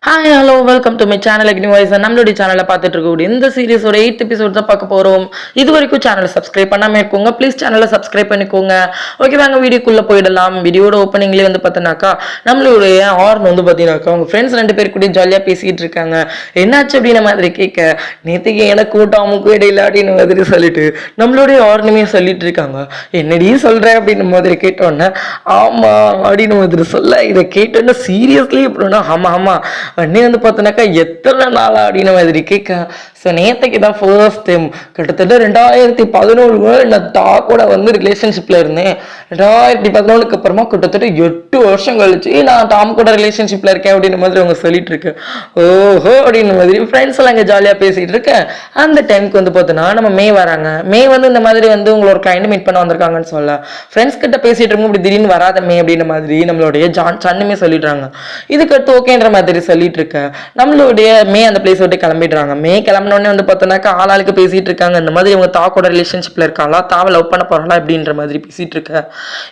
Hi hello welcome to my channel Agni voice. நம்மளுடைய சேனலை பார்த்துட்டு இருக்கக்கூடிய இந்த சீரிஸோட 8th எபிசோட் தான் பார்க்க போகிறோம். இது வரைக்கும் சேனலை சப்ஸ்கிரைப் பண்ணாமல் இருக்கோங்க, ப்ளீஸ் சேனலை சப்ஸ்கிரைப் பண்ணிக்கோங்க. ஓகே வாங்க வீடியோக்குள்ளே போயிடலாம். வீடியோட ஓப்பனிங்லேயே வந்து பார்த்தோன்னாக்கா நம்மளுடைய ஹார்ன் வந்து பார்த்தீங்கன்னாக்கா அவங்க ஃப்ரெண்ட்ஸ் 2 பேர் கூட ஜாலியாக பேசிகிட்டு இருக்காங்க. என்னாச்சு அப்படின்ற மாதிரி கேட்க, நேற்றுக்கு எனக்கு டாமுக்கும் இடையில அப்படின்னு மாதிரி சொல்லிட்டு நம்மளுடைய ஹார்னுமே சொல்லிட்டு இருக்காங்க. என்னடி சொல்கிறேன் அப்படின்னு மாதிரி கேட்டோன்னே ஆமாம் அப்படின்னு மாதிரி சொல்ல, இதை கேட்டோன்னே சீரியஸ்லி அப்படின்னா ஆமாம் ஆமாம் அண்ணே வந்து பார்த்தோன்னாக்கா எத்தனை நாளா அப்படின்னு மாதிரி கேட்க, ஸோ நேற்றுக்கு தான் ஃபர்ஸ்ட் டைம் கிட்டத்தட்ட 2011 நான் கூட வந்து ரிலேஷன்ஷிப்பில் இருந்தேன். 2011க்கு அப்புறமா கிட்டத்தட்ட 8 வருஷம் கழிச்சு நான் டாம் கூட ரிலேஷன்ஷிப்பில் இருக்கேன் அப்படின்னு மாதிரி அவங்க சொல்லிட்டு இருக்கேன். ஓஹோ அப்படின்னு மாதிரி ஃப்ரெண்ட்ஸ் எல்லாம் இங்கே ஜாலியாக பேசிகிட்டு இருக்கேன். அந்த டைமுக்கு வந்து பார்த்தோன்னா நம்ம மே வராங்க. மே வந்து இந்த மாதிரி வந்து உங்களோட கிளைண்ட் மீட் பண்ண வந்திருக்காங்கன்னு சொல்ல, ஃப்ரெண்ட்ஸ் கிட்ட பேசிட்டு இருக்கோம், இப்படி திடீர்னு வராத மே அப்படின்ற மாதிரி நம்மளுடைய சன்னுமே சொல்லிடுறாங்க. இதுக்கடுத்து ஓகேன்ற மாதிரி சொல்லிட்டு இருக்க நம்மளுடைய மே அந்த பிளேஸ் விட்டு கிளம்பிடுறாங்க. மே கிளம்பினோடனே வந்து பார்த்தோன்னாக்கா ஆளாளுக்கு பேசிட்டு இருக்காங்க. இந்த மாதிரி இவங்க தாக்கோட ரிலேஷன்ஷிப்ல இருக்காங்களா, தாவை லவ் பண்ண போறாங்களா அப்படின்ற மாதிரி பேசிட்டு இருக்க.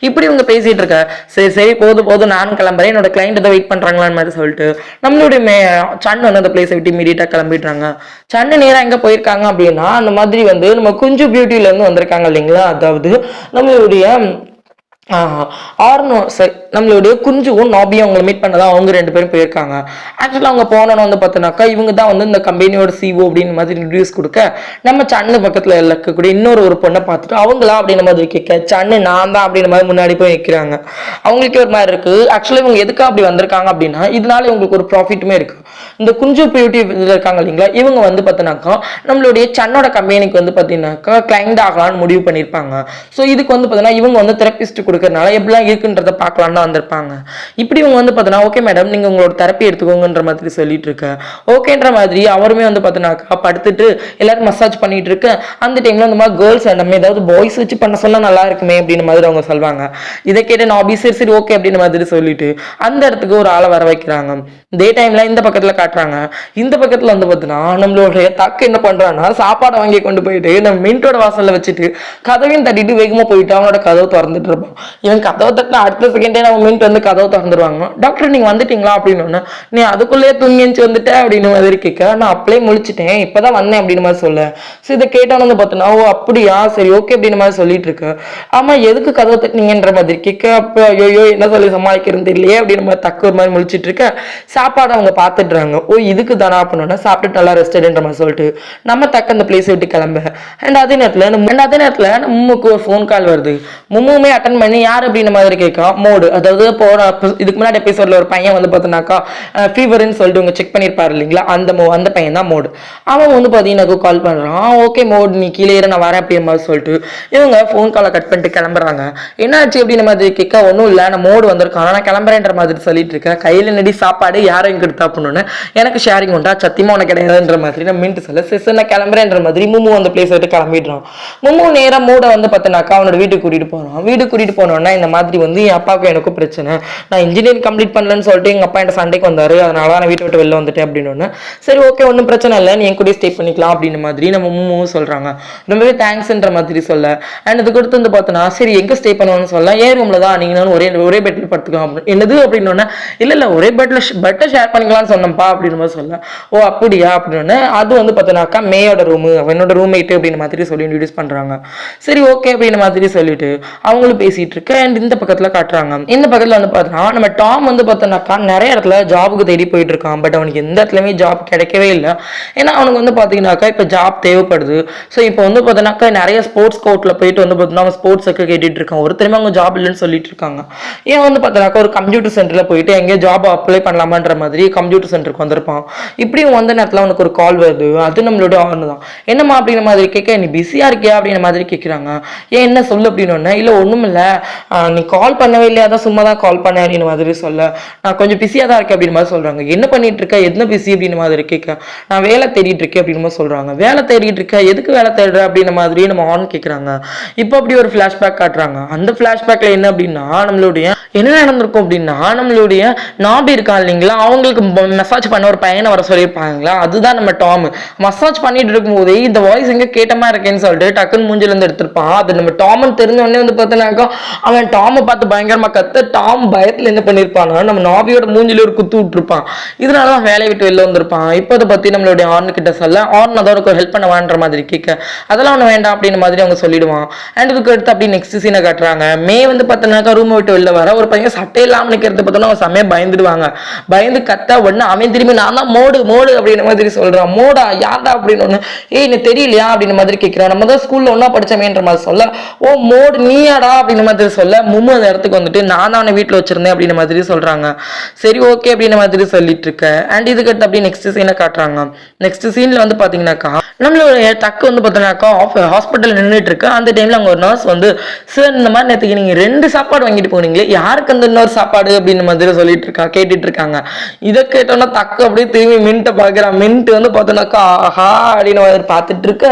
இப்படி இவங்க பேசிட்டு இருக்க, சரி சரி போதும் நானும் கிளம்புறேன், என்னோட கிளைண்ட் ஏதோ வெயிட் பண்றாங்களான்னு மாதிரி சொல்லிட்டு நம்மளுடைய சன் வந்து அந்த பிளேஸை விட்டு இமீடியட்டா கிளம்பிடுறாங்க. சன்னு நேரம் எங்க போயிருக்காங்க அப்படின்னா, அந்த மாதிரி வந்து நம்ம குஞ்சு பியூட்டில இருந்து வந்திருக்காங்க இல்லைங்களா, அதாவது நம்மளுடைய நம்மளுடைய குஞ்சுவும் நாபியும் அவங்களை மீட் பண்ணதான் அவங்க 2 பேரும் போயிருக்காங்க. ஆக்சுவலாக அவங்க போனோன்னு வந்து பார்த்தோன்னாக்கா இவங்க தான் வந்து இந்த கம்பெனியோட சிஓ அப்படின்னு மாதிரி இன்ட்ரடியூஸ் கொடுக்க, நம்ம சன்னு பக்கத்தில் இருக்கக்கூடிய இன்னொரு பொண்ணை பார்த்துட்டு அவங்களா அப்படின்ற மாதிரி கேட்க, சன்னு நான் தான் அப்படின்ற மாதிரி முன்னாடி போய் நிற்கிறாங்க. அவங்களுக்கு ஒரு மாதிரி இருக்கு. ஆக்சுவலாக இவங்க எதுக்காக அப்படி வந்திருக்காங்க அப்படின்னா, இதனால இவங்களுக்கு ஒரு ப்ராஃபிட்டுமே இருக்கு. இந்த குஞ்சு பியூட்டி இருக்காங்க இல்லைங்களா, இவங்க வந்து பார்த்தோன்னாக்கா நம்மளுடைய சன்னோட கம்பெனிக்கு வந்து பார்த்தீங்கன்னாக்கா கிளைண்ட் ஆகலான்னு முடிவு பண்ணியிருப்பாங்க. ஸோ இதுக்கு வந்து பார்த்தீங்கன்னா இவங்க வந்து தெரப்பிஸ்ட் கொடுக்கறதுனால எப்படிலாம் இருக்குன்றத பார்க்கலான்னு வந்திருப்பாங்க. இப்படி இவங்க வந்து பார்த்தோன்னா ஓகே மேடம் நீங்கள் உங்களோட தெரப்பி எடுத்துக்கோங்கன்ற மாதிரி சொல்லிட்டு இருக்க. ஓகேன்ற மாதிரி அவருமே வந்து பார்த்தோன்னாக்கா படுத்துட்டு எல்லாரும் மசாஜ் பண்ணிட்டு இருக்க. அந்த டைம்ல இந்த மாதிரி கேர்ள்ஸ் நம்ம ஏதாவது பாய்ஸ் வச்சு பண்ண சொன்னா நல்லா இருக்குமே அப்படின்னு மாதிரி அவங்க சொல்லுவாங்க. இதை கேட்டு நாபி சரி சரி ஓகே அப்படின்னு மாதிரி சொல்லிட்டு அந்த இடத்துக்கு ஒரு ஆளை வர வைக்கிறாங்க. இதே டைம்ல இந்த பக்கத்துல காட்டுறாங்க. இந்த பக்கத்துல வந்து பார்த்தீங்கன்னா நம்மளுடைய தக்கு என்ன பண்றான்னா, சாப்பாடை வாங்கி கொண்டு போயிட்டு நம்ம மின்ட்டோட வாசல்ல வச்சுட்டு கதவையும் தட்டிட்டு வேகமா போயிட்டு அவனோட கதவை திறந்துட்டு இருப்பான். இவன் கதவை தட்டினா அடுத்த செகண்டே நம்ம மின்ட் வந்து கதவை திறந்துருவாங்க. டாக்டர் நீங்க வந்துட்டீங்களா அப்படின்னு, நீ அதுக்குள்ளேயே தூங்கிச்சு வந்துட்ட அப்படின்னு மாதிரி கேட்க, நான் அப்படியே முழிச்சிட்டேன் இப்பதான் வந்தேன் அப்படின்னு மாதிரி சொல்ல. ஸோ இதை கேட்டாலும் வந்து பார்த்தோன்னா ஓ அப்படியா சரி ஓகே அப்படின்னு மாதிரி சொல்லிட்டு இருக்கு. ஆமா எதுக்கு கதவை தட்டினீங்கன்ற மாதிரி கேட்க, அப்போ ஐயோ என்ன சொல்லி சமாளிக்கிறது இல்லையே அப்படின்னு மாதிரி தக்க ஒரு மாதிரி முழிச்சிட்டு இருக்க. சாப்பாடு அவங்க பார்த்துடுறாங்க. ஓ இதுக்கு தானா பண்ணோன்னா சாப்பிட்டு நல்லா ரெஸ்ட் எடுன்ற மாதிரி சொல்லிட்டு நம்ம தக்க அந்த பிளேஸ் விட்டு கிளம்ப. அண்ட் அதே நேரத்தில் மும்முக்கு ஒரு ஃபோன் கால் வருது. மும்முமே அட்டன் பண்ணி யார் அப்படின்ற மாதிரி கேட்கா, மோடு அதாவது போன இதுக்கு முன்னாடி எபிசோட்ல ஒரு பையன் வந்து பார்த்தோன்னாக்கா ஃபீவர்னு சொல்லிட்டு உங்க செக் பண்ணியிருப்பாரு இல்லைங்களா, அந்த பையன் தான் மோடு. அவன் வந்து பார்த்தீங்கன்னா கால் பண்ணுறான். ஓகே மோடு நீ கீழே நான் வரேன் அப்படின்ற மாதிரி சொல்லிட்டு இவங்க ஃபோன் காலை கட் பண்ணிட்டு கிளம்புறாங்க. என்னாச்சு அப்படின்ற மாதிரி கேட்க, ஒன்றும் இல்லை நான் மோடு வந்திருக்கான் நான் கிளம்புறேன்ற மாதிரி சொல்லிட்டு இருக்கேன். கையில் நடி சாப்பாடு யாரும் இங்கே எடுத்தா பண்ணணுன்னு எனக்கு ஷேரிங் உண்டா சத்தியமா உனக்கு கிடையாதுன்ற மாதிரி நான் மின்ட்டு சொல்ல, சிஸ்டர் நான் கிளம்புறேன்ற மாதிரி மும்மு அந்த பிளேஸ் விட்டு கிளம்பிடுறான். மும்மு நேரம் மூட வந்து பார்த்தோன்னாக்கா அவனோட வீட்டுக்கு கூட்டிட்டு போறான். வீட்டுக்கு கூட்டிட்டு போனோன்னா இந்த மாதிரி வந்து என் அப்பாவுக்கும் எனக்கும் பிரச்சனை, நான் இன்ஜினியரிங் கம்ப்ளீட் பண்ணலன்னு சொல்லிட்டு எங்க அப்பா என்கிட்ட சண்டைக்கு வந்தாரு, அதனால நான் வீட்டை விட்டு வெளில வந்துட்டேன் அப்படின்னு. சரி ஓகே ஒன்றும் பிரச்சனை இல்லை நீ என் கூட ஸ்டே பண்ணிக்கலாம் அப்படின்னு மாதிரி நம்ம மும்முவும் சொல்றாங்க. ரொம்பவே தேங்க்ஸ்ன்ற மாதிரி சொல்ல. அண்ட் இதுக்கு அடுத்து வந்து பார்த்தோன்னா சரி எங்க ஸ்டே பண்ணுவோம்னு சொல்ல, ஏன் ரூம்ல தான் நீங்க ஒரே பெட்ல படுத்துக்கலாம். என்னது அப்படின்னு, இல்ல ஒரே பெட்டை ஷேர் பண்ணிக்கலாம்னு சொன்னப்பா அப்படின்னு மாதிரி சொல்ல. ஓ அப்படியா அப்படின்னு, அது வந்து பார்த்தோன்னாக்கா மேயோட ரூமு அவனோட ரூம்மேட் அப்படின்னு மாதிரி சொல்லி இன்ட்ரடியூஸ் பண்றாங்க. சரி ஓகே அப்படின்னு மாதிரி சொல்லிட்டு அவங்களும் பேசிட்டு இருக்க. அண்ட் இந்த பக்கத்துல காட்டுறாங்க. இந்த பக்கத்துல வந்து பார்த்தோன்னா நம்ம டாம் வந்து பார்த்தோன்னாக்கா நிறைய இடத்துல ஜாபுக்கு தேடி போயிட்டு இருக்கான். பட் அவனுக்கு எந்த இடத்துலயுமே ஜாப் கிடைக்கவே இல்லை. ஏன்னா அவனுக்கு வந்து பார்த்தீங்கன்னாக்கா இப்போ ஜாப் தேவைப்படுது. ஸோ இப்போ வந்து பார்த்தோன்னாக்கா நிறைய ஸ்போர்ட்ஸ் கோர்ட்ல போயிட்டு வந்து பார்த்தோன்னா அவன் ஸ்போர்ட்ஸுக்கு கேட்டுட்டு இருக்கான். ஒருத்தருமே அவங்க ஜாப் இல்லைன்னு சொல்லிட்டு இருக்காங்க. ஏன் வந்து பார்த்தோன்னாக்கா ஒரு கம்ப்யூட்டர் சென்டர்ல போயிட்டு எங்கேயோ ஜாப் அப்ளை பண்ணலாமான்ற மாதிரி கம்ப்யூட்டர் சென்டருக்கு வந்திருப்பான். இப்படியும் வந்த நேரத்தில் அவனுக்கு ஒரு கால் வருது. அது நம்மளோட ஆர்னு தான். என்னம்மா அப்படின்ற மாதிரி கேட்க, நீ பிஸியா இருக்கியா அப்படின்ற மாதிரி கேட்குறாங்க. ஏன் என்ன சொல்லு அப்படின்னு, இல்லை ஒன்றும் இல்லை நீ கால் பண்ணவே இல்லையா, அதான் சும்மா தான் கால் பண்ண அப்படின்னு மாதிரி சொல்ல, நான் கொஞ்சம் பிஸியாக தான் இருக்கேன் அப்படின்னு மாதிரி சொல்றாங்க. என்ன பண்ணிட்டு இருக்க, என்ன பிஸி அப்படின்னு மாதிரி கேட்க, நான் வேலை தேடிட்டு இருக்கேன் அப்படின்னு மாதிரி சொல்றாங்க. வேலை தேடிட்டு இருக்க, எதுக்கு வேலை தேடுற அப்படின்ற மாதிரி நம்ம ஆன் கேட்குறாங்க. இப்போ அப்படி ஒரு ஃபிளாஷ்பேக் காட்டுறாங்க. அந்த ஃபிளாஷ்பேக்ல என்ன அப்படின்னா நம்மளுடைய என்ன நடந்திருக்கும் அப்படின்னா, நம்மளுடைய நாபி இருக்கா இல்லைங்களா, அவங்களுக்கு மெசேஜ் பண்ண ஒரு பையனை வர சொல்லியிருப்பாங்களா, அதுதான் நம்ம டாம். மசாஜ் பண்ணிட்டு இருக்கும் போதே இந்த வாய்ஸ் எங்க கேட்டமா இருக்கேன்னு சொல்லிட்டு டக்குன்னு மூஞ்சில இருந்து எடுத்திருப்பான். அது நம்ம டாம்னு தெரிஞ்ச உடனே வந்து பார்த்தோன்னாக்கா அவன் டாமை பார்த்து பயங்கரமா அடுத்த டாம் பயத்துல என்ன பண்ணிருப்பானா நம்ம நாபியோட மூஞ்சில ஒரு குத்து விட்டுருப்பான். இதனாலதான் வேலையை விட்டு வெளில வந்திருப்பான். இப்போ அதை பத்தி நம்மளுடைய ஆர்ன் கிட்ட சொல்ல ஆர்ன் அதோட ஹெல்ப் பண்ண வேண்ட மாதிரி கேட்க அதெல்லாம் ஒண்ணு வேண்டாம் அப்படின்னு மாதிரி அவங்க சொல்லிடுவான். அண்ட் இதுக்கு அடுத்து அப்படி நெக்ஸ்ட் சீனை காட்டுறாங்க. மே வந்து பார்த்தோன்னாக்கா ரூம் விட்டு வெளில வர ஒரு பையன் சட்டை இல்லாம நிக்கிறது பார்த்தோன்னா அவன் செம்மையா பயந்துடுவாங்க. பயந்து கத்த உடனே அவன் திரும்பி நான் தான் மோடு மோடு அப்படின்ற மாதிரி சொல்றான். மோடா யாரா அப்படின்னு ஒண்ணு எனக்கு தெரியலையா அப்படின்னு மாதிரி கேட்கிறான். நம்ம தான் ஸ்கூல்ல ஒன்னா படிச்சமேன்ற மாதிரி சொல்ல ஓ மோடு நீயாடா அப்படின்னு மாதிரி சொல்ல மும்மு அந்த இடத்துக்கு வந்துட்டு நான் தான் அவனை வீட்டுல வச்சிருந்தேன் அப்படின்னு மாதிரி சொல்றாங்க. சரி ஓகே அப்படின்னு மாதிரி சொல்லிட்டு இருக்க. அண்ட் இதுக்கு அடுத்து அப்படி நெக்ஸ்ட் சீனை காட்டுறாங்க. நெக்ஸ்ட் சீன்ல வந்து பாத்தீங்கன்னாக்கா நம்மளுடைய தக்கு வந்து பார்த்தோன்னாக்கா ஹாஸ்பிட்டல் நின்றுட்டு இருக்கு. அந்த டைம்ல அவங்க ஒரு நர்ஸ் வந்து சார் இந்த மாதிரி நேற்றுக்கு நீங்க 2 சாப்பாடு வாங்கிட்டு போனீங்களே யாருக்கு அந்த இன்னொரு சாப்பாடு அப்படின்னு மாதிரி சொல்லிட்டு இருக்கா கேட்டுட்டு இருக்காங்க. இதை கேட்டோன்னா தக்கு அப்படியே திரும்பி மின்ட்டை பாக்குறான். மின்ட் வந்து பார்த்தோன்னாக்கா ஆஹா அப்படின்னு பார்த்துட்டு இருக்க.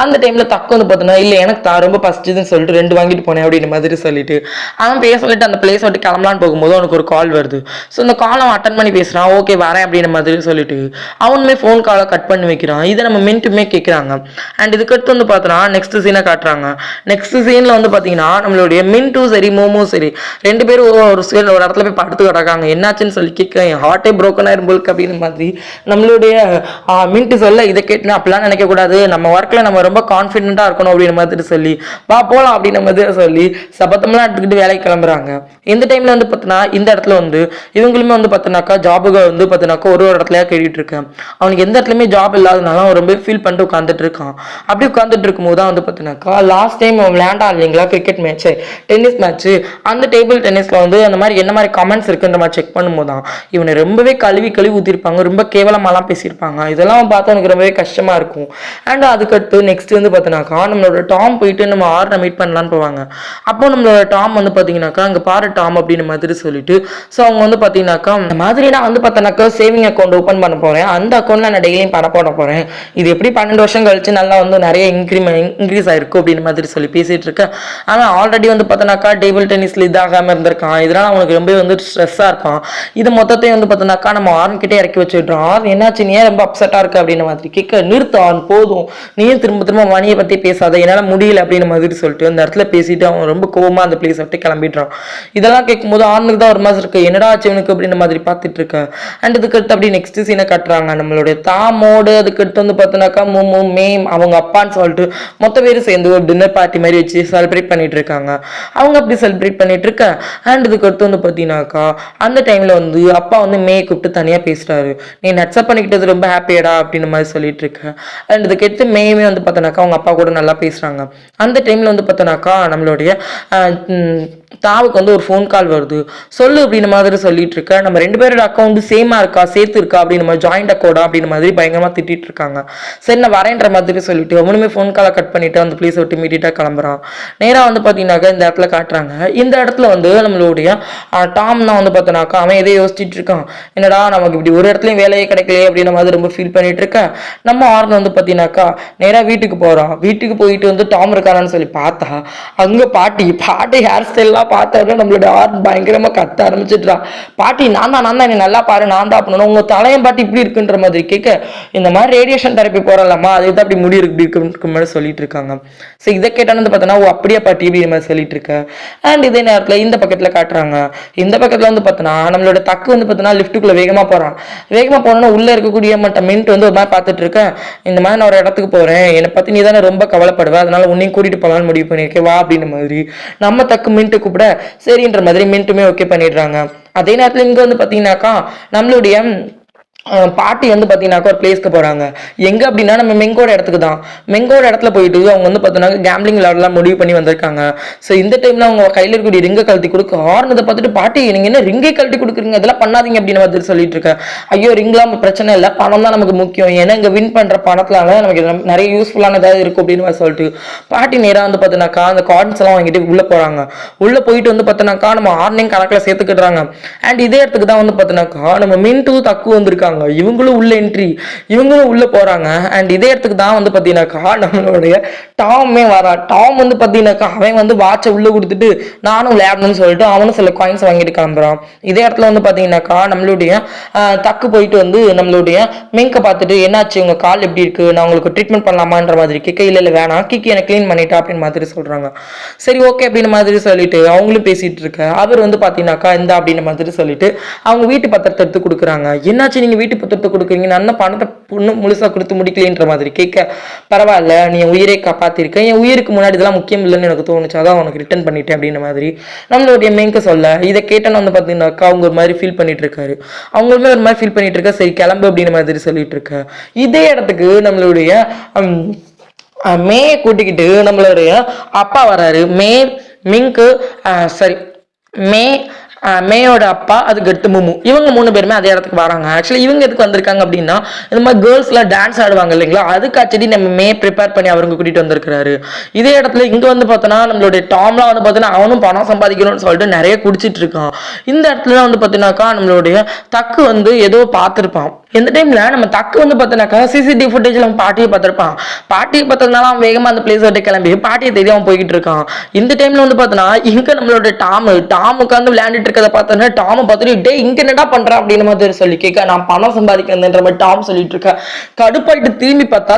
அந்த டைம்ல தக்கு வந்து பார்த்தோன்னா இல்ல எனக்கு ரொம்ப பசிச்சுதுன்னு சொல்லிட்டு 2 வாங்கிட்டு போனேன் அப்படின்னு மாதிரி சொல்லிட்டு அவன் பேச சொல்லிட்டு அந்த பிளேஸ் விட்டு கிளம்பலான்னு போகும்போது அவனுக்கு ஒரு கால் வருது. ஸோ அந்த கால் அவன் அட்டன் பண்ணி பேசுறான். ஓகே வரேன் அப்படின்னு மாதிரி சொல்லிட்டு அவனுமே ஃபோன் காலை கட் பண்ணி வைக்கிறான். இதை நம்ம மின்ட்டுமே கேட்குறாங்க. அண்ட் இதுக்கடுத்து வந்து பார்த்தோன்னா நெக்ஸ்ட் சீனை காட்டுறாங்க. நெக்ஸ்ட் சீனில் வந்து பார்த்தீங்கன்னா நம்மளுடைய மின்ட்டும் சரி மோமோவும் சரி 2 பேரும் ஒரு இடத்துல போய் படுத்து கிடக்காங்க. என்னாச்சுன்னு சொல்லி கேட்க என் ஹார்ட்டே ப்ரோக்கன் ஆயிரும் போலுக்கு அப்படின்னு மாதிரி நம்மளுடைய மின்ட்டு சொல்ல இதை கேட்டுனா அப்படிலாம் நினைக்கக்கூடாது நம்ம ஒர்க்கில் நம்ம ரொம்ப கான்ஃபிடென்ட்டாக இருக்கணும் அப்படின்னு மாதிரி சொல்லி வா போகலாம் அப்படின்னு மாதிரி சொல்லி சபத்தம்லாம் எடுத்துக்கிட்டு வேலைக்கு கிளம்புறாங்க. இந்த டைமில் வந்து பார்த்தோன்னா இந்த இடத்துல வந்து இவங்களுமே வந்து பார்த்தோன்னாக்கா ஜாபுக்கு வந்து பார்த்தோன்னாக்கா ஒரு இடத்துலயா கேட்டுட்டு இருக்கேன். அவனுக்கு எந்த இடத்துலையுமே ஜாப் இல்லாதனால அவன் ரொம்ப ஃபீல் பண்ணிட்டு உட்காந்துட்டு இருக்கான். அப்படி உட்காந்துட்டு இருக்கும்போது தான் வந்து பார்த்தீங்கன்னாக்கா லாஸ்ட் டைம் விளையாண்டா இல்லைங்களா கிரிக்கெட் மேட்ச்சு டென்னிஸ் மேட்ச்சு அந்த டேபிள் டென்னிஸ்ல வந்து அந்த மாதிரி என்ன மாதிரி கமெண்ட்ஸ் இருக்குன்ற மாதிரி செக் பண்ணும்போது தான் இவனை ரொம்பவே கழுவி ஊற்றிருப்பாங்க. ரொம்ப கேவலமாலாம் பேசியிருப்பாங்க. இதெல்லாம் பார்த்தா எனக்கு ரொம்பவே கஷ்டமா இருக்கும். அண்ட் அதுக்கடுத்து நெக்ஸ்ட் வந்து பார்த்தீங்கன்னாக்கா நம்மளோட டாம் போயிட்டு நம்ம ஆர்னை மீட் பண்ணலான்னு போவாங்க. அப்போ நம்மளோட டாம் வந்து பார்த்தீங்கன்னாக்கா அங்கே பாரு டாம் அப்படின்னு மாதிரி சொல்லிட்டு ஸோ அவங்க வந்து பார்த்தீங்கன்னாக்கா இந்த மாதிரி நான் வந்து பார்த்தோன்னாக்கா சேவிங் அக்கௌண்ட் ஓப்பன் பண்ண போறேன். அந்த அக்கௌண்ட்ல நான் டெய்லியும் பணம் போட போறேன். இது எப்படி 12 வருஷம் கழிச்சு நல்லா வந்து நிறைய இன்க்ரீஸ் ஆயிருக்கும் அப்படின்னு மாதிரி சொல்லி பேசிட்டு இருக்கேன். ஆனால் ஆல்ரெடி வந்து பார்த்தோன்னாக்கா டேபிள் டென்னிஸ்ல இதாகாம இருந்திருக்கான். இதனால அவனுக்கு ரொம்ப வந்து ஸ்ட்ரெஸ்ஸா இருக்கான். இது மொத்தத்தையும் வந்து பார்த்தோன்னாக்கா நம்ம ஆர்ன் கிட்டே இறக்கி வச்சுடுறோம். ஆர்ன் என்னாச்சு நீ ரொம்ப அப்செட்டா இருக்கு அப்படின்னு மாதிரி கேட்க நிறுத்த ஆர்ன் போதும் நீயும் திரும்ப மணியை பத்தி பேசாத என்னால முடியல அப்படின்னு மாதிரி சொல்லிட்டு அந்த இடத்துல பேசிட்டு அவன் ரொம்ப கோவமா அந்த பிளேஸ் விட்டு கிளம்பிடுறான். இதெல்லாம் கேட்கும்போது ஆர்னுக்கு தான் ஒரு மாதிரி இருக்கு என்னடா ஆச்சுவனுக்கு அப்படின்ற மாதிரி பார்த்துட்டு இருக்க. அண்ட் இதுக்கடுத்து அப்படி நெக்ஸ்ட் சீனை காட்டுறாங்க. நம்மளுடைய தாமோடு அதுக்கடுத்து வந்து பார்த்தோன்னாக்கா மூமு மேம் அவங்க அப்பான்னு சொல்லிட்டு மொத்த பேரும் சேர்ந்து ஒரு டின்னர் பார்ட்டி மாதிரி வச்சு செலிப்ரேட் பண்ணிட்டு இருக்காங்க. அவங்க அப்படி செலிப்ரேட் பண்ணிட்டு இருக்க. அண்ட் இதுக்கடுத்து வந்து பார்த்தீங்கன்னாக்கா அந்த டைம்ல வந்து அப்பா வந்து மே கூப்பிட்டு தனியா பேசுறாரு. நீ நட்ஸ்அப் பண்ணிக்கிட்டது ரொம்ப ஹாப்பியடா அப்படின்னு மாதிரி சொல்லிட்டு இருக்க. அண்ட் இதுக்கடுத்து மேமே வந்து பார்த்தோன்னாக்கா அவங்க அப்பா கூட நல்லா பேசுறாங்க. அந்த டைம்ல வந்து பார்த்தோன்னாக்கா நம்மளுடைய தாவுக்கு வந்து ஒரு ஃபோன் கால் வருது. சொல்லு அப்படின்னு மாதிரி சொல்லிட்டு இருக்க. நம்ம 2 பேரோட அக்கௌண்ட் சேமா இருக்கா சேர்த்து இருக்கா அப்படின்னு மாதிரி ஜாயிண்ட் அக்கௌண்டா அப்படின்னு மாதிரி பயங்கரமா திட்டிட்டு இருக்காங்க. சரி நான் வரேன்ற மாதிரி சொல்லிட்டு அவனுமே ஃபோன் காலை கட் பண்ணிட்டு அந்த பிளேஸ் விட்டு இமீடியட்டா கிளம்புறான். நேரா வந்து பாத்தீங்கன்னாக்கா இந்த இடத்துல காட்டுறாங்க. இந்த இடத்துல வந்து நம்மளுடைய டாம் தான் வந்து பார்த்தோன்னாக்கா அவன் எதையும் யோசிச்சுட்டு இருக்கான். என்னடா நமக்கு இப்படி ஒரு இடத்துலயும் வேலையே கிடைக்கலையே அப்படின்ற மாதிரி ரொம்ப ஃபீல் பண்ணிட்டு இருக்க. நம்ம ஆர்ன் வந்து பாத்தீங்கன்னாக்கா நேரா வீட்டுக்கு போறான். வீட்டுக்கு போயிட்டு வந்து டாம் இருக்காரான்னு சொல்லி பார்த்தா அங்க பாட்டி ஹேர் ஸ்டைல் பார்த்தா நம்மளோட ஆர்ன் பயங்கரமா கத்த ஆரம்பிச்சிட்டா. பாட்டி நான் தான் நீ நல்லா பாரு நான் தான் பண்ணணும் உங்க தலையம் பாட்டி இப்படி இருக்குன்ற மாதிரி கேட்க இந்த மாதிரி ரேடியேஷன் தெரப்பி போறலாமா அது தான் அப்படி முடி இருக்கு மாதிரி சொல்லிட்டு இருக்காங்க. ஸோ இதை கேட்டான்னு பார்த்தோன்னா ஓ அப்படியே பாட்டி இப்படி மாதிரி சொல்லிட்டு இருக்க. அண்ட் இதே நேரத்தில் இந்த பக்கத்துல காட்டுறாங்க. இந்த பக்கத்துல வந்து பார்த்தோன்னா நம்மளோட தக்கு வந்து பார்த்தோன்னா லிஃப்ட்டுக்குள்ள வேகமா போறான். வேகமா போனோன்னா உள்ள இருக்கக்கூடிய மின்ட் வந்து ஒரு மாதிரி பார்த்துட்டு இருக்கேன். இந்த மாதிரி நான் ஒரு இடத்துக்கு போறேன் என்னை பத்தி நீ தானே ரொம்ப கவலைப்படுவேன் அதனால உன்னையும் கூட்டிட்டு போகலான்னு முடிவு பண்ணியிருக்கேன் வா அப்படின்ற மாதிரி நம்ம தக்கு மின்ட்டு கூப்பிட சரின்ற மாதிரி மின்ட்டுமே ஓகே பண்ணிடுறாங்க. அதே நேரத்தில் இங்க வந்து பாத்தீங்கன்னாக்கா நம்மளுடைய பாட்டி வந்து பார்த்தீங்கன்னாக்கா ஒரு பிளேஸ்க்கு போகிறாங்க. எங்கே அப்படின்னா நம்ம மெங்கோட இடத்துக்கு தான். மெங்கோட இடத்துல போயிட்டு அவங்க வந்து பார்த்தீங்கன்னா கேம்பிளிங் விளையாடலாம் முடிவு பண்ணி வந்திருக்காங்க. ஸோ இந்த டைமில் அவங்க கையில் இருக்கக்கூடிய ரிங்கை கழட்டி கொடுக்க ஆர்னதை பார்த்துட்டு பாட்டி நீங்கள் என்ன ரிங்கை கழட்டி கொடுக்குறீங்க அதெல்லாம் பண்ணாதீங்க அப்படின்னு வந்து சொல்லிட்டு இருக்கேன். ஐயோ ரிங்லாம் பிரச்சனை இல்லை பணம் தான் நமக்கு முக்கியம் ஏன்னா இங்கே வின் பண்ணுற பணத்தினால நமக்கு நிறைய யூஸ்ஃபுல்லான ஏதாவது இருக்கும் அப்படின்னு சொல்லிட்டு பாட்டி நேராக வந்து பார்த்தீங்கன்னாக்கா அந்த கார்ட்ஸ் எல்லாம் வாங்கிட்டு உள்ளே போகிறாங்க. உள்ளே போயிட்டு வந்து பார்த்தீங்கன்னாக்கா நம்ம ஆர்னிங் கணக்கில் சேர்த்துக்கிட்டுறாங்க. அண்ட் இதே இடத்துக்கு தான் வந்து பார்த்தீங்கன்னாக்கா நம்ம மின்ட்டு தக்கு வந்திருக்காங்க. வந்துடுறாங்க. இவங்களும் உள்ள என்ட்ரி, இவங்களும் உள்ள போறாங்க. அண்ட் இதே இடத்துக்கு தான் வந்து பார்த்தீங்கன்னாக்கா நம்மளுடைய டாமே வரான். டாம் வந்து பார்த்தீங்கன்னாக்கா அவன் வந்து வாட்சை உள்ள கொடுத்துட்டு நானும் விளையாடணும்னு சொல்லிட்டு அவனும் சில காயின்ஸ் வாங்கிட்டு கிளம்புறான். இதே இடத்துல வந்து பார்த்தீங்கன்னாக்கா நம்மளுடைய தக்கு போயிட்டு வந்து நம்மளுடைய மெங்கை பார்த்துட்டு என்னாச்சு உங்க கால் எப்படி இருக்கு, நான் உங்களுக்கு ட்ரீட்மெண்ட் பண்ணலாமான்ற மாதிரி கேட்க, இல்லை இல்லை வேணாம், கிக்கி எனக்கு க்ளீன் பண்ணிட்டா அப்படின்னு மாதிரி சொல்றாங்க. சரி ஓகே அப்படின்னு மாதிரி சொல்லிட்டு அவங்களும் பேசிட்டு இருக்க அவர் வந்து பார்த்தீங்கன்னாக்கா இந்த அப்படின்னு மாதிரி சொல்லிட்டு அவங்க வீட்டு பத்திரத்தை எடுத்து கொடுக்குறாங்க. என்னாச்சு நீங்க வீட்டு பத்திரத்தை கொடுக்குறீங்க, நான் பணத்தை பொண்ணு முழுசா கொடுத்து முடிக்கலன்ற மாதிரி கேட்க, பரவாயில்ல நீ என் உயிரை காப்பாத்திருக்க, என் உயிருக்கு முன்னாடி இதெல்லாம் முக்கியம் இல்லைன்னு எனக்கு தோணுச்சு, அதான் உனக்கு ரிட்டர்ன் பண்ணிட்டேன் அப்படின்ற மாதிரி நம்மளுடைய மெங்க சொல்ல, இதை கேட்டேன்னு வந்து பார்த்தீங்கன்னாக்கா அவங்க ஒரு மாதிரி ஃபீல் பண்ணிட்டு இருக்காரு. அவங்களுமே ஒரு மாதிரி ஃபீல் பண்ணிட்டு இருக்கா. சரி கிளம்பு அப்படின்ற மாதிரி சொல்லிட்டு இருக்க. இதே இடத்துக்கு நம்மளுடைய மே கூட்டிக்கிட்டு நம்மளுடைய அப்பா வராரு. மிங்கு சரி மே மேயோட அப்பா, அதுக்கு அடுத்து முமு, இவங்க 3 பேருமே அதே இடத்துக்கு வராங்க. ஆக்சுவலி இவங்க எதுக்கு வந்திருக்காங்க அப்படின்னா இந்த மாதிரி கேர்ள்ஸ்லாம் டான்ஸ் ஆடுவாங்க இல்லைங்களா, அதுக்கு ஆக்சுவலி நம்ம மே ப்ரிப்பேர் பண்ணி அவருக்கு கூட்டிட்டு வந்திருக்காரு. இதே இடத்துல இங்க வந்து பார்த்தோன்னா நம்மளுடைய டாம்லாம் வந்து பார்த்தீங்கன்னா அவனும் பணம் சம்பாதிக்கணும்னு சொல்லிட்டு நிறைய குடிச்சிட்டு இருக்கான். இந்த இடத்துல வந்து பார்த்தீங்கன்னாக்கா நம்மளுடைய தக்கு வந்து ஏதோ பார்த்துருப்பான். இந்த டைம்ல நம்ம தக்கு வந்து பார்த்தோன்னாக்கா சிசிடிவி ஃபுட்டேஜ்ல அவன் பாட்டியை பார்த்துருப்பான். பாட்டியை பார்த்ததுனால அவன் வேகமா அந்த பிளேஸ் விட்டு கிளம்பி பாட்டியை தேடி அவன் போய்கிட்டு இருக்கான். இந்த டைம்ல வந்து பார்த்தோன்னா இங்க நம்மளோட டாம் உட்காந்து விளையாண்டுட்டு இருக்கதை பார்த்தோன்னா டாமை பார்த்துட்டு டே இங்க என்னடா பண்றான் அப்படின்னு மாதிரி சொல்லி கேட்க, நான் பணம் சம்பாதிக்கிறேன்ற மாதிரி டாம் சொல்லிட்டு இருக்கேன். கடுப்பாயிட்டு திரும்பி பார்த்தா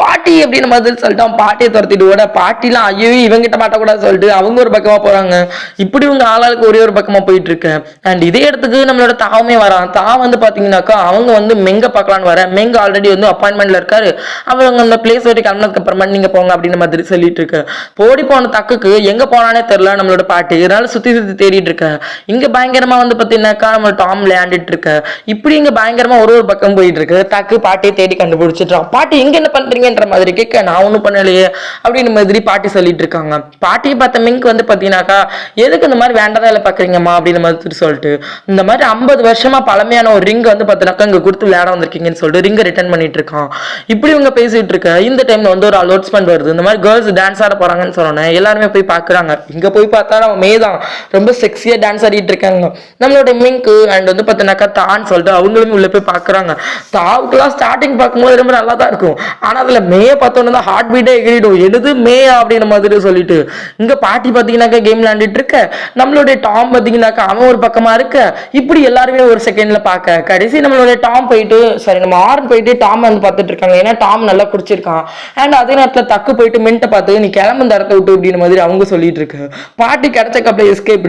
பாட்டி அப்படின்னு மாதிரி சொல்லிட்டு அவன் பாட்டியை துரத்திட்டு ஓட, பாட்டிலாம் ஐயோ இவங்கிட்ட மாட்டக்கூடாது சொல்லிட்டு அவங்க ஒரு பக்கமா போறாங்க. இப்படி இவங்க ஆளாளுக்கு ஒரே ஒரு பக்கமா போயிட்டு இருக்கு. அண்ட் இதே இடத்துக்கு நம்மளோட தாவுமே வரான். வந்து பாத்தீங்கன்னா அவங்க வந்து மெங்க பார்க்கலான்னு வர, மெங்க ஆல்ரெடி வந்து அப்பாயின்மெண்ட்ல இருக்காரு. அவங்க அந்த பிளேஸ் விட்டு கிளம்பினதுக்கு அப்புறமா நீங்க போங்க அப்படின்னு மாதிரி சொல்லிட்டு இருக்கு. போடி போன தக்குக்கு எங்க போனானே தெரியல நம்மளோட பாட்டி. இதனால சுத்தி தேடிட்டு இருக்க. இங்க பயங்கரமா வந்து பாத்தீங்கன்னாக்கா நம்ம டாம் விளையாண்டுட்டு இருக்க. இப்படி இங்க பயங்கரமா ஒரு பக்கம் போயிட்டு இருக்கு. தக்கு பாட்டியை தேடி கண்டுபிடிச்சிட்டான். பாட்டி எங்க என்ன பண்றீங்கன்ற மாதிரி கேட்க, நான் ஒண்ணும் பண்ணலையே அப்படின்னு மாதிரி பாட்டி சொல்லிட்டு இருக்காங்க. பாட்டியை பார்த்த மிங்க் வந்து பாத்தீங்கன்னாக்கா எதுக்கு இந்த மாதிரி வேண்டதா இல்லை பாக்குறீங்கம்மா அப்படின்னு மாதிரி சொல்லிட்டு, இந்த மாதிரி 50 வருஷமா பழமையான ஒரு ரிங் வந்து இங்க கொடுத்து விளையாட வந்திருக்கீங்கன்னு சொல்லிட்டு ரிங்க ரிட்டர்ன் பண்ணிட்டு இருக்கான். இப்படி இவங்க பேசிட்டு இருக்க இந்த டைம்ல வந்து ஒரு அலோட்ஸ்மெண்ட் வருது. இந்த மாதிரி கேர்ள்ஸ் டான்ஸ் ஆட போறாங்கன்னு சொன்னோன்னே எல்லாருமே போய் பாக்குறாங்க. இங்க போய் பார்த்தா அவன் மேதான் ரொம்ப செக்ஸியா டான்ஸ் ஆடிட்டு இருக்காங்க. நம்மளோட மிங்க் அண்ட் வந்து பார்த்தீங்கன்னாக்கா தான் சொல்லிட்டு அவங்களுமே உள்ள போய் பாக்குறாங்க. தாவுக்குலாம் ஸ்டார்டிங் பார்க்கும்போது ரொம்ப நல்லா தான் இருக்கும். ஆனா அதுல மேய பார்த்தோன்னு தான் ஹார்ட் பீட்டே எகிரிடும். எழுது மேயா அப்படின்னு மாதிரி சொல்லிட்டு இங்க பாட்டி பாத்தீங்கன்னாக்கா கேம் விளையாண்டுட்டு இருக்க. நம்மளுடைய டாம் பாத்தீங்கன்னாக்கா அவன் ஒரு பக்கமா இருக்க. இப்படி எல்லாருமே ஒரு செகண்ட்ல பார்க்க கடைசி நம்மளோட டாம் போயிட்டு நம்ம ஆர்ன் போயிட்டு டாம் வந்து பார்த்துட்டு இருக்காங்க. ஏன்னா டாம் நல்லா குடிச்சிருக்கான். அண்ட் அதே நேரத்தில் தக்கு போயிட்டு மின்ட்டை பார்த்து நீ கிளம்பு இந்த இடத்த விட்டு அப்படின்னு மாதிரி அவங்க சொல்லிட்டு இருக்கு. பாட்டி கிடைச்ச கப்பல எஸ்கேப்.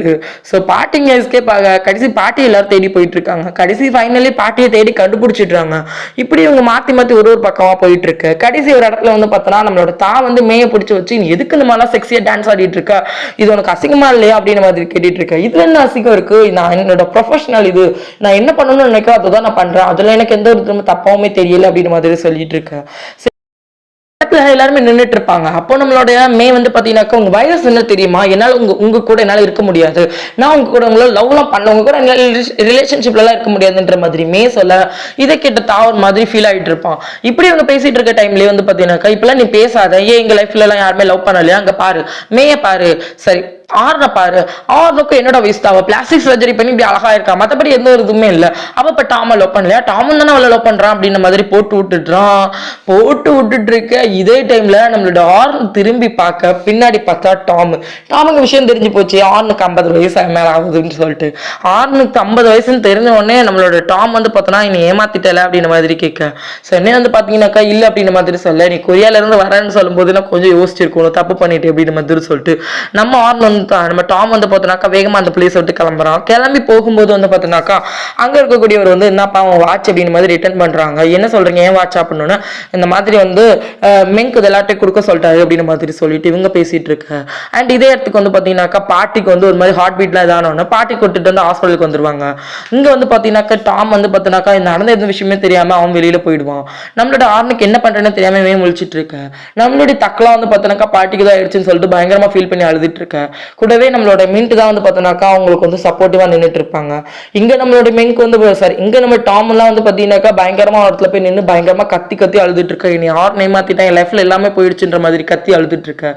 ஸோ பாட்டிங்க எஸ்கேப் ஆக கடைசி பாட்டி எல்லாரும் தேடி போயிட்டு இருக்காங்க. கடைசி ஃபைனலி பாட்டியை தேடி கண்டுபிடிச்சிடுறாங்க. இப்படி இவங்க மாத்தி மாத்தி ஒரு பக்கமா போயிட்டு இருக்கு. கடைசி ஒரு இடத்துல வந்து பார்த்தோன்னா நம்மளோட தான் வந்து மேய பிடிச்சி வச்சு நீ எதுக்கு இந்த மாதிரிலாம் செக்ஸியா டான்ஸ் ஆடிட்டு இருக்க, இது உனக்கு அசிங்கமா இல்லையா அப்படின்னு மாதிரி கேட்டுட்டு இருக்க. இதுல என்ன அசிங்கம் இருக்கு, நான் என்னோட ப்ரொஃபஷனல், இது நான் என்ன பண்ணணும்னு நினைக்கிறேன் அதுதான் நான் பண்றேன், அதுல எனக்கு எந்த ஒரு தப்பாவுமே தெரியல அப்படின்னு மாதிரி சொல்லிட்டு இருக்கேன். எல்லாருமே நின்றுட்டு இருப்பாங்க. அப்போ நம்மளோட மே வந்து பாத்தீங்கன்னாக்கா உங்க வைரஸ் என்ன தெரியுமா, என்னால உங்க கூட என்னால இருக்க முடியாது, நான் உங்க கூட உங்களை லவ்லாம் பண்ண, உங்க கூட ரிலேஷன்ஷிப்ல எல்லாம் இருக்க முடியாதுன்ற மாதிரி மே சொல்ல இதை கேட்ட தாவர் மாதிரி ஃபீல் ஆயிட்டு இருப்பான். இப்படி அவங்க பேசிட்டு இருக்க டைம்லயே வந்து பாத்தீங்கன்னாக்கா இப்பெல்லாம் நீ பேசாத, ஏன் எங்க லைஃப்ல எல்லாம் யாருமே லவ் பண்ணலையா, அங்க பாரு மேய பாரு, சரி ஆர்ன பாரு, ஆர்னுக்கு என்னோட வயசு தான், பிளாஸ்டிக் சர்ஜரி பண்ணி இப்படி அழகா இருக்கா, மற்றபடி எந்த ஒரு இதுவுமே இல்லை, அவ இப்ப டாம லவ் பண்ணலையா, டாமன் தானே அவளை லவ் பண்றான் அப்படின்ற மாதிரி போட்டு விட்டுட்டு இருக்க. இதே டைம்ல நம்மளோட ஆர்ன் திரும்பி பார்க்க பின்னாடி பார்த்தா டாமுக்கு விஷயம் தெரிஞ்சு போச்சு, ஆர்னுக்கு 50 வயசு மேல ஆகுதுன்னு சொல்லிட்டு. ஆர்னுக்கு 50 வயசுன்னு தெரிஞ்ச உடனே நம்மளோட டாம் வந்து பார்த்தோன்னா நீ ஏமாத்திட்டல அப்படின்ற மாதிரி கேட்க, சென்னை வந்து பாத்தீங்கன்னாக்கா இல்ல அப்படின்ற மாதிரி சொல்ல, நீ கொரியால இருந்து வரேன்னு சொல்லும் போது நான் கொஞ்சம் யோசிச்சிருக்கணும், தப்பு பண்ணிட்டு அப்படின்ற மாதிரி சொல்லிட்டு நம்ம ஆர்ன் நம்ம டாம் வந்து பார்த்தோன்னாக்கா வேகமா அந்த பிளேஸ் விட்டு கிளம்புறான். கிளம்பி போகும்போது வந்து பார்த்தோன்னாக்கா அங்க இருக்கக்கூடியவர் வந்து என்னப்பா அவன் வாட்ச் அப்படின்னு மாதிரி ரிட்டர்ன் பண்றாங்க. என்ன சொல்றீங்க ஏன் வாட்ச் அப்படின்னு, இந்த மாதிரி வந்து மெங்க் எல்லாத்தையும் கொடுக்க சொல்லிட்டாரு அப்படின்னு மாதிரி சொல்லிட்டு இவங்க பேசிட்டு இருக்க. அண்ட் இதே இடத்துக்கு வந்து பாத்தீங்கன்னாக்கா பாட்டிக்கு வந்து ஒரு மாதிரி ஹார்ட் பீட்லாம் இதானோன்னு பாட்டி கூட்டிட்டு வந்து ஹாஸ்பிட்டலுக்கு வந்துருவாங்க. இங்க வந்து பாத்தீங்கன்னாக்கா டாம் வந்து பார்த்தோன்னாக்கா நடந்த எந்த விஷயமே தெரியாம அவன் வெளியில போயிடுவான். நம்மளோட ஆர்னுக்கு என்ன பண்றேன்னு தெரியாம முழிச்சிட்டு இருக்க. நம்மளுடைய தக்கெல்லாம் வந்து பார்த்தோன்னாக்கா பாட்டிக்கு தான் ஆயிடுச்சுன்னு சொல்லிட்டு பயங்கரமா ஃபீல் பண்ணி அழுதுட்டு இருக்க. கூடவே நம்மளோட மின்ட் தான் வந்து பார்த்தோன்னாக்கா அவங்களுக்கு வந்து சப்போர்ட்டிவா நின்றுட்டு இருப்பாங்க. இங்க நம்மளோட மெங்க் வந்து சாரி இங்க நம்ம டாம் எல்லாம் வந்து பாத்தீங்கன்னாக்கா பயங்கரமா இடத்துல போய் நின்று பயங்கரமா கத்தி கத்தி அழுதுட்டு இருக்க, நீ ஆர்ன் ஏமாத்திட்டேன், என் லைஃப்ல எல்லாமே போயிடுச்சுன்ற மாதிரி கத்தி அழுதுட்டு இருக்க.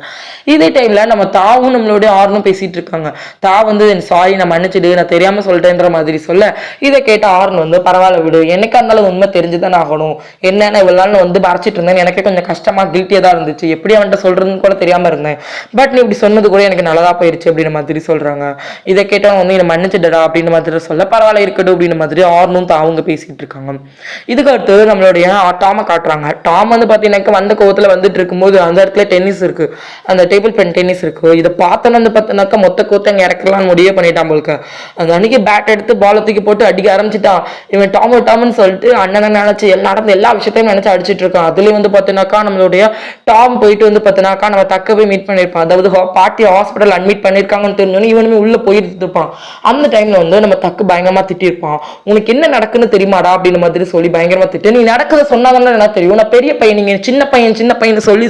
இதே டைம்ல நம்ம தாவும் நம்மளுடைய ஆர்னும் பேசிட்டு இருக்காங்க. தா வந்து சாரி நான் மன்னிச்சிடு, நான் தெரியாம சொல்லிட்டேன்ற மாதிரி சொல்ல, இதை கேட்ட ஆர்ன் வந்து பரவாயில்ல விடு, எனக்கா இருந்தாலும் உண்மை தெரிஞ்சுதான் ஆகணும், என்னென்ன இவ்வளவு நாள் வந்து மறைச்சிட்டு இருந்தேன், எனக்கே கொஞ்சம் கஷ்டமா கில்ட்டியா தான் இருந்துச்சு, எப்படி அவன்கிட்ட சொல்றதுன்னு கூட தெரியாம இருந்தேன், பட் நீ இப்படி சொன்னது கூட எனக்கு நல்லதா போயிருச்சு அப்படின்ற மாதிரி சொல்றாங்க. இதை கேட்டவங்க வந்து என்னை மன்னிச்சிடடா அப்படின்னு மாதிரி சொல்ல, பரவாயில்ல இருக்கட்டும் அப்படின்னு மாதிரி ஆர்னும் தாவங்க பேசிட்டு இருக்காங்க. இதுக்கு அடுத்து நம்மளுடைய டாமை காட்டுறாங்க. டாம் வந்து பாத்தீங்கன்னா வந்த கோவத்துல வந்துட்டு இருக்கும்போது அந்த இடத்துல டென்னிஸ் இருக்கு, அந்த டேபிள் பென் டென்னிஸ் இருக்கு. இதை பார்த்தோன்னு வந்து பார்த்தீங்கன்னாக்கா மொத்த கோத்த அங்கே இறக்கலாம்னு முடிவே பண்ணிட்டான் போலுக்க. அந்த அன்னைக்கு பேட் எடுத்து பாலை தூக்கி போட்டு அடிக்க ஆரம்பிச்சுட்டான். இவன் டாம்னு சொல்லிட்டு அண்ணனை நினைச்சு நடந்த எல்லா விஷயத்தையும் நினைச்சு அடிச்சிட்டு இருக்கான். அதுலயும் வந்து பார்த்தீங்கன்னாக்கா நம்மளுடைய டாம் போயிட்டு வந்து பார்த்தீங்கன்னாக்கா நம்ம தக்க போய் மீட் பண்ணியிருப்பான். அதாவது பாட்டி ஹாஸ்பிட்டல் அட்மிட் பண்ணியிருக்காங்கன்னு தெரிஞ்சோன்னு இவனுமே உள்ள போயிட்டு இருப்பான். அந்த டைம்ல வந்து நம்ம தக்கு பயங்கரமா திட்டிருப்பான். உனக்கு என்ன நடக்குன்னு தெரியுமாடா அப்படின்னு மாதிரி சொல்லி பயங்கரமா திட்டு, நீ நடக்கிறத சொன்னாதானே என்ன தெரியும், நான் பெரிய பையன், நீங்க சின்ன பையன் சொல்லி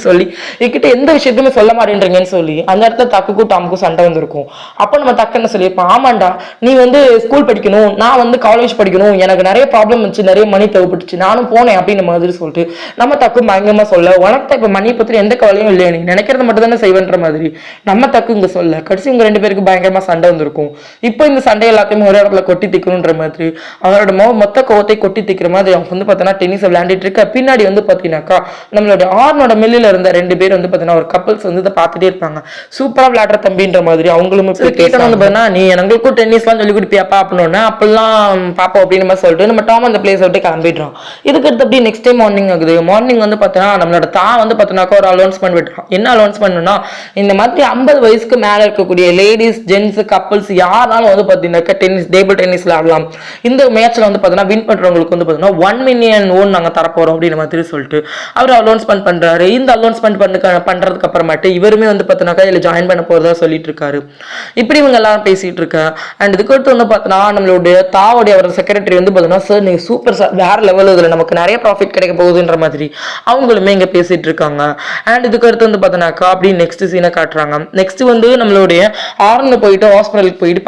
என்கிட்ட எந்த விஷயத்தையுமே சொல்ல மாட்டேன்றீங்கன்னு சொல்லி அந்த இடத்துல தக்குக்கும் டாமுக்கும் சண்டை வந்திருக்கும். அப்ப நம்ம தக்க என்ன சொல்லியிருப்பான், ஆமாண்டா நீ வந்து ஸ்கூல் படிக்கணும், நான் வந்து காலேஜ் படிக்கணும், எனக்கு நிறைய ப்ராப்ளம் இருந்துச்சு, நிறைய மணி தேவைப்பட்டுச்சு, நானும் போனேன் அப்படின்னு மாதிரி சொல்லிட்டு நம்ம தக்கு பயங்கரமா சொல்ல, உனக்கு இப்ப மணியை பத்தி எந்த கவலையும் இல்லையா, நீ நினைக்கிறது மட்டும் தானே செய்வேன்ற மாதிரி நம்ம தக்கு இங்க சொல்ல, கடைசி இவங்க ரெண்டு பேருக்கு பயங்கரமா சண்டை வந்திருக்கும். இப்போ இந்த சண்டை எல்லாத்தையும் ஒரு இடத்துல கொட்டி திக்கணுன்ற மாதிரி அவரோட மொத்த கோவத்தை கொட்டி திக்கிற மாதிரி அவங்க வந்து பார்த்தீங்கன்னா டென்னிஸ் விளையாண்டுட்டு இருக்க. பின்னாடி வந்து பார்த்தீங்கன்னாக்கா நம்மளோட ஆர்னோட மில்லில் இருந்த ரெண்டு பேர் வந்து பார்த்தீங்கன்னா ஒரு கப்பல்ஸ் வந்து இதை பார்த்துட்டே இருப்பாங்க. சூப்பரா விளையாடுற தம்பின்ற மாதிரி அவங்களும் கேட்டோம் வந்து பார்த்தீங்கன்னா, நீ எங்களுக்கும் டென்னிஸ்லாம் சொல்லி கொடுப்பியாப்பா அப்படின்னா அப்பெல்லாம் பாப்போம் அப்படின்னு மாதிரி சொல்லிட்டு நம்ம டாம் அந்த பிளேஸ் விட்டு கிளம்பிடுறோம். இதுக்கு அடுத்து அப்படி நெக்ஸ்ட் டைம் மார்னிங் ஆகுது. மார்னிங் வந்து பார்த்தீங்கன்னா நம்மளோட வந்து பார்த்தீங்கன்னாக்கா ஒரு அலௌன்ஸ்மெண்ட் விட்டுறோம். என்ன அலௌன்ஸ்மெண்ட்னா, இந்த மாதிரி 50 வயசுக்கு மேல இருக்கக்கூடிய லேடிஸ் ஜென்ஸ் கப்பல்ஸ் யாராலும் வந்து பார்த்தீங்கன்னாக்கா டேபிள் டென்னிஸ் விளையாடலாம். இந்த மேட்ச்ல வந்து பார்த்தீங்கன்னா வின் பண்றவங்களுக்கு வந்து பார்த்தீங்கன்னா 1 மில்லியன் ஓன் நாங்க தரப்போறோம் அப்படின்னு மாதிரி சொல்லிட்டு அவர் அலௌன்ஸ்மெண்ட் பண்றாரு. இந்த அலௌன்ஸ்மெண்ட் பண்றதுக்கு அப்புறமாட்டு இவருமே வந்து பார்த்தீங்கன்னாக்கா இதுல ஜாயின் பண்ண போறதா சொல்லிட்டு இருக்காரு. இப்படி இவங்க எல்லாரும் பேசிட்டு இருக்க. அண்ட் இதுக்கு அடுத்து வந்து பார்த்தீங்கன்னா நம்மளுடைய தாவோடைய அவர் செக்ரட்டரி வந்து பார்த்தீங்கன்னா, சார் நீங்க சூப்பர் சார், வேற லெவல், இதுல நமக்கு நிறைய ப்ராஃபிட் கிடைக்க போகுதுன்ற மாதிரி அவங்களுமே இங்க பேசிட்டு இருக்காங்க. அண்ட் இதுக்கு அடுத்து வந்து பார்த்தீங்கன்னாக்கா அப்படி நெக்ஸ்ட் சீனை காட்டுறாங்க. நெக்ஸ்ட் வந்து நம்மளுடைய ஆர்னு போயிட்டு ஹாஸ்பிட்டலுக்கு போயிட்டு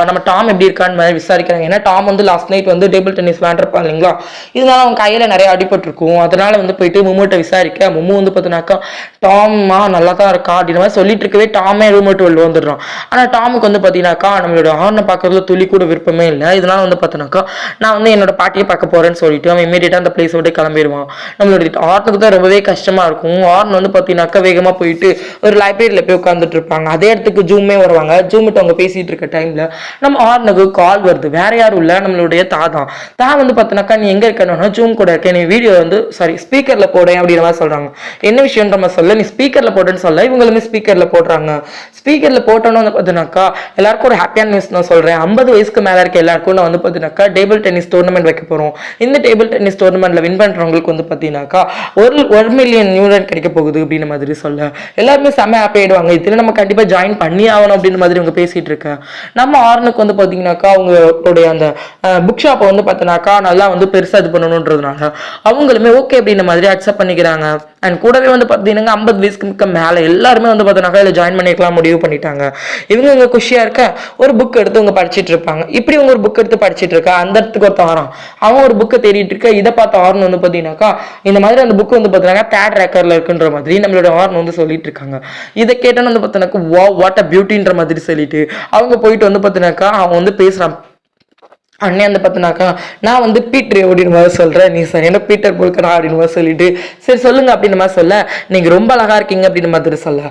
நம்ம டாம் எப்படி இருக்கான்னு மாதிரி விசாரிக்கிறாங்க. ஏன்னா டாம் வந்து லாஸ்ட் நைட் வந்து டேபிள் டென்னிஸ் விளையாண்டுருப்பா இல்லைங்களா, இதனால அவங்க கையில நிறைய அடிபட்டு இருக்கும். அதனால வந்து போயிட்டு மும்முட்ட விசாரிக்க, மும்மு வந்து பார்த்தீங்கன்னாக்கா டாம்மா நல்லா தான் இருக்கா அப்படின்ற மாதிரி சொல்லிட்டு இருக்கவே டாமே ரூம் விட்டு வெளில வந்துடுறான். ஆனா டாமுக்கு வந்து பார்த்தீங்கன்னாக்கா நம்மளோட ஆர்னை பார்க்கறதுல துளி கூட விருப்பமே இல்லை. இதனால வந்து பார்த்தீங்கன்னாக்கா நான் வந்து என்னோட பாட்டியை பார்க்க போறேன்னு சொல்லிட்டு அவன் இமீடியட்டா அந்த பிளேஸ் விட்டு கிளம்பிடுவான். நம்மளுடைய ஆர்னுக்கு தான் ரொம்பவே கஷ்டமா இருக்கும். ஆர்ன் வந்து பார்த்தீங்கன்னாக்கா வேகமா போயிட்டு ஒரு லைப்ரரியில போய் உட்காந்துட்டு இருப்பாங்க. அதே இடத்துக்கு ஜூமே வருவாங்க. ஜூமிட்டு அவங்க பேசிட்டு இருக்க டைம்ல நம்ம ஆர்னுக்கு கால் வருது. வேற யாரும் இல்ல, நம்மளுடைய தாதான். வந்து பார்த்தீங்கன்னாக்கா நீ எங்க இருக்கணும், ஜூம் கூட இருக்க, நீ வீடியோ வந்து ஸ்பீக்கர்ல போடுறேன் அப்படின்ற மாதிரி சொல்றாங்க. என்ன விஷயம்ன்ற மாதிரி சொல்ல, நீ ஸ்பீக்கர்ல போடுன்னு சொல்ல இவங்களுமே ஸ்பீக்கர்ல போடுறாங்க. ஸ்பீக்கர்ல போட்டோன்னு வந்து பார்த்தீங்கன்னாக்கா எல்லாருக்கும் ஒரு ஹாப்பியான நியூஸ் நான் சொல்றேன். 50 வயசுக்கு மேல இருக்க எல்லாருக்கும் நான் வந்து பார்த்தீங்கன்னாக்கா டேபிள் டென்னிஸ் டோர்னமெண்ட் வைக்க போறோம். இந்த டேபிள் டென்னிஸ் டோர்னமெண்ட்ல வின் பண்றவங்களுக்கு வந்து பார்த்தீங்கன்னாக்கா 1 மில்லியன் நியூரன் கிடைக்க போகுது அப்படின்னு மாதிரி சொல்ல எல்லாருமே செம்ம ஹாப்பி ஆயிடுவாங்க. இதுல நம்ம கண்டிப்பா ஜாயின் பண்ணி ஆகணும் அப்படின்னு மாதிரி அவங்க பேசிட்டு இருக்க. நம்ம ஆர்னுக்கு வந்து பார்த்தீங்கன்னாக்கா அவங்களுடைய அந்த புக் ஷாப்பை வந்து பார்த்தீங்கன்னாக்கா நல்லா வந்து பெருசா இது பண்ணணுன்றதுனால அவங்களுமே ஓகே அப்படின்ற மாதிரி அக்செப்ட் பண்ணிக்கிறாங்க. அண்ட் கூடவே வந்து பார்த்தீங்கன்னா 50 வயசுக்கு மேலே எல்லாருமே வந்து பார்த்தீங்கன்னாக்கா இதில் ஜாயின் பண்ணிக்கலாம் முடிவு பண்ணிட்டாங்க. இவங்க இங்கே குஷியாக இருக்க ஒரு புக் எடுத்து இவங்க படிச்சுட்டு இருப்பாங்க. இப்படி இவங்க ஒரு புக் எடுத்து படிச்சுட்டு இருக்கா, அந்த இடத்துக்கு ஒருத்த வரான். அவன் ஒரு புக்கை தேடிட்டு இருக்க. இதை பார்த்த ஆர்ன் வந்து பார்த்தீங்கன்னாக்கா இந்த மாதிரி அந்த புக் வந்து பார்த்தீங்கன்னா தேர்ட் ரேக்கர்ல இருக்குன்ற மாதிரி நம்மளோட ஆர்ன் வந்து சொல்லிட்டு இருக்காங்க. இதை கேட்டோன்னு வந்து பார்த்தீங்கன்னாக்கா வாட் அ பியூட்டின்ற மாதிரி சொல்லிட்டு அவங்க போயிட்டு வந்து பார்த்தீங்கன்னாக்கா அவன் வந்து பேசுறான். அண்ணே வந்து பார்த்தினாக்கா நான் வந்து பீட்டர் அப்படின்னு மாதிரி சொல்கிறேன், நீ சார் என்ன பீட்டர் போல்கடா அப்படின்னு மாதிரி சொல்லிட்டு சரி சொல்லுங்க அப்படின்னு மாதிரி சொல்ல, நீங்கள் ரொம்ப அழகாக இருக்கீங்க அப்படின்னு மாதிரி சொல்ல,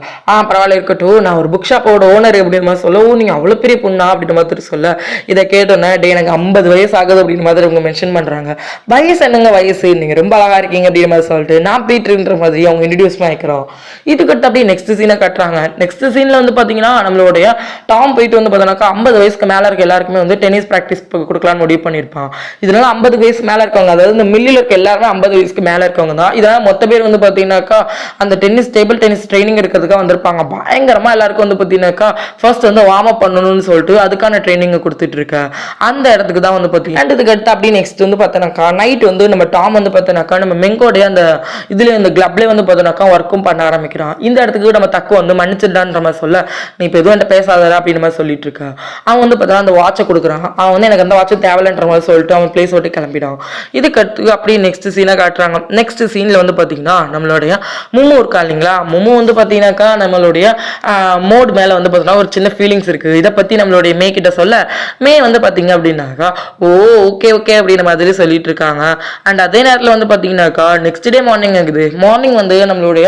பரவாயில்ல இருக்கட்டும், நான் ஒரு புக் ஷாப்போட ஓனர் அப்படின்னு மாதிரி சொல்ல, நீங்கள் அவ்வளோ பெரிய பொண்ணா அப்படின்னு மாதிரி சொல்ல, இதை கேட்டோன்னே டே எனக்கு 50 வயசு ஆகுது அப்படின்னு மாதிரி அவங்க மென்ஷன் பண்ணுறாங்க. வயசு என்னங்க வயசு, நீங்கள் ரொம்ப அழகாக இருக்கீங்க அப்படின்னு மாதிரி சொல்லிட்டு நான் பீட்டர்ன்ற மாதிரி அவங்க இன்ட்ரடியூஸ் பண்ணிக்கிறோம். இதுக்கிட்ட அப்படியே நெக்ஸ்ட் சீனை கட்டுறாங்க. நெக்ஸ்ட் சீனில் வந்து பார்த்தீங்கன்னா நம்மளுடைய டாம் போயிட்டு வந்து பார்த்தோன்னாக்கா 50 வயசுக்கு மேலே இருக்க எல்லாருக்குமே வந்து டென்னிஸ் ப்ராக்டிஸ் கொடுக்கலாம்னு முடிவு பண்ணியிருப்பான். இதனால 50 வயசு மேலே இருக்கவங்க, அதாவது இந்த மில்லில் இருக்க எல்லாருமே 50 வயசுக்கு மேலே இருக்கவங்க தான். இதனால் மொத்த பேர் வந்து பார்த்தீங்கன்னாக்கா அந்த டேபிள் டென்னிஸ் ட்ரைனிங் எடுக்கிறதுக்காக வந்திருப்பாங்க. பயங்கரமாக எல்லாருக்கும் வந்து பார்த்தீங்கன்னாக்கா ஃபர்ஸ்ட் வந்து வார்ம் அப் பண்ணணும்னு சொல்லிட்டு அதுக்கான ட்ரைனிங்கை கொடுத்துட்டு இருக்கேன். அந்த இடத்துக்கு தான் வந்து பார்த்தீங்கன்னா அண்ட் இதுக்கு அடுத்து அப்படி நெக்ஸ்ட் வந்து பார்த்தோன்னாக்கா நைட் வந்து நம்ம டாம் வந்து பார்த்தோன்னாக்கா நம்ம மெங்கோடைய அந்த இதில் இந்த கிளப்லேயே வந்து பார்த்தோன்னாக்கா ஒர்க்கும் பண்ண ஆரம்பிக்கிறான். இந்த இடத்துக்கு நம்ம தக்கு வந்து மன்னிச்சிடான்ற மாதிரி சொல்ல, நீ இப்போ எதுவும் என்கிட்ட பேசாதடா அப்படின்ற மாதிரி சொல்லிட்டு இருக்கா. அவன் வந்து பார்த்தா அந்த வாட்சை கொடுக்குறான். அவன் வந்து எனக்கு அந்த வாட்சும் தேவையில்லைன்ற மாதிரி சொல்லிட்டு அவன் பிளேஸ் விட்டு கிளம்பிடான். இதுக்கு அடுத்து அப்படியே நெக்ஸ்ட் சீனை காட்டுறாங்க. நெக்ஸ்ட் சீனில் வந்து பார்த்தீங்கன்னா நம்மளுடைய மும்மு இருக்கா இல்லைங்களா, மும்மு வந்து பார்த்தீங்கன்னாக்கா நம்மளுடைய மோட் மேலே வந்து பார்த்தீங்கன்னா ஒரு சின்ன ஃபீலிங்ஸ் இருக்குது. இதை பற்றி நம்மளுடைய மே கிட்ட சொல்ல, மே வந்து பார்த்தீங்க அப்படின்னாக்கா ஓ ஓகே ஓகே அப்படின்ற மாதிரி சொல்லிட்டு இருக்காங்க. அண்ட் அதே நேரத்தில் வந்து பார்த்தீங்கன்னாக்கா நெக்ஸ்ட் டே மார்னிங் இருக்குது. மார்னிங் வந்து நம்மளுடைய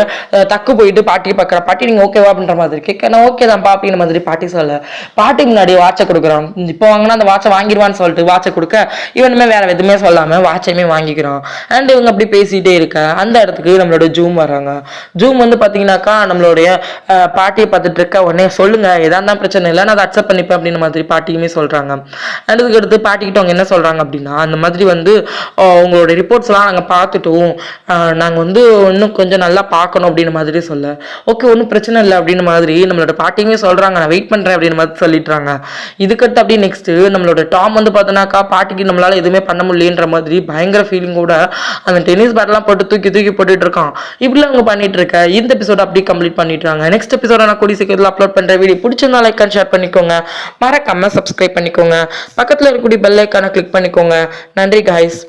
தக்கு போயிட்டு பாட்டி பார்க்குற, பாட்டி நீங்கள் ஓகேவா அப்படின்ற மாதிரி கேட்க, நான் ஓகே தான் அப்படின்ற மாதிரி பாட்டி சொல்ல, பாட்டி முன்னாடி வாட்சை கொடுக்குறான். இப்போ வாங்கினா அந்த வாட்சை வாங்கிடுவான்னு சொல்லிட்டு வாட்சை கொடுக்க, இவனுமே வேற எதுவுமே சொல்லாமல் வாட்சையுமே வாங்கிக்கிறான். அண்ட் இவங்க அப்படி பேசிகிட்டே இருக்க அந்த இடத்துக்கு நம்மளோட ஜூம் வராங்க. ஜூம் வந்து பார்த்தீங்கன்னாக்கா நம்மளுடைய பாட்டியை பார்த்துட்டு இருக்க உடனே சொல்லுங்க எதா இருந்தாலும் பிரச்சனை இல்லை, நான் அதை அக்செப்ட் பண்ணிப்பேன் அப்படின்ற மாதிரி பாட்டியுமே சொல்கிறாங்க. அண்ட் இதுக்கு அடுத்து பாட்டிக்கிட்ட அவங்க என்ன சொல்கிறாங்க அப்படின்னா, அந்த மாதிரி வந்து உங்களோட ரிப்போர்ட்ஸ்லாம் நாங்கள் பார்த்துட்டோம், நாங்கள் வந்து இன்னும் கொஞ்சம் நல்லா பார்க்கணும் அப்படின்ற மாதிரி சொல்ல, ஓகே ஒன்றும் பிரச்சனை இல்லை அப்படின்ற மாதிரி நம்மளோட பாட்டியுமே சொல்கிறாங்க, நான் வெயிட் பண்ணுறேன் அப்படின்னு மாதிரி சொல்லிட்டுறாங்க. இதுக்கடுத்து அப்படியே நெக்ஸ்ட்டு நம்மளோட டாம் வந்து பார்த்தோன்னாக்கா பாட்டிக்கு நம்மளால் எதுவுமே பண்ண முடியலன்ற மாதிரி பயங்கர ஃபீலிங்கோட அந்த டென்னிஸ் பேட்லாம் போட்டு தூக்கி தூக்கி போட்டுட்டு இருக்கான். இப்படிலாம் அவங்க பண்ணிட்டு இருக்க இந்த எபிசோட அப்படியே கம்ப்ளீட் பண்ணிட்டுறாங்க. நெக்ஸ்ட் எபிசோட நான் கூடிய சீக்கிரத்தில் அப்லோட் பண்ணுற வீடியோ பிடிச்சிருந்தா லைக் அண்ட் ஷேர் பண்ணிக்கோங்க, மறக்காம சப்ஸ்கிரைப் பண்ணிக்கோங்க, பக்கத்தில் இருக்கக்கூடிய பெல் ஐக்கானை கிளிக் பண்ணிக்கோங்க. நன்றி காய்ஸ்.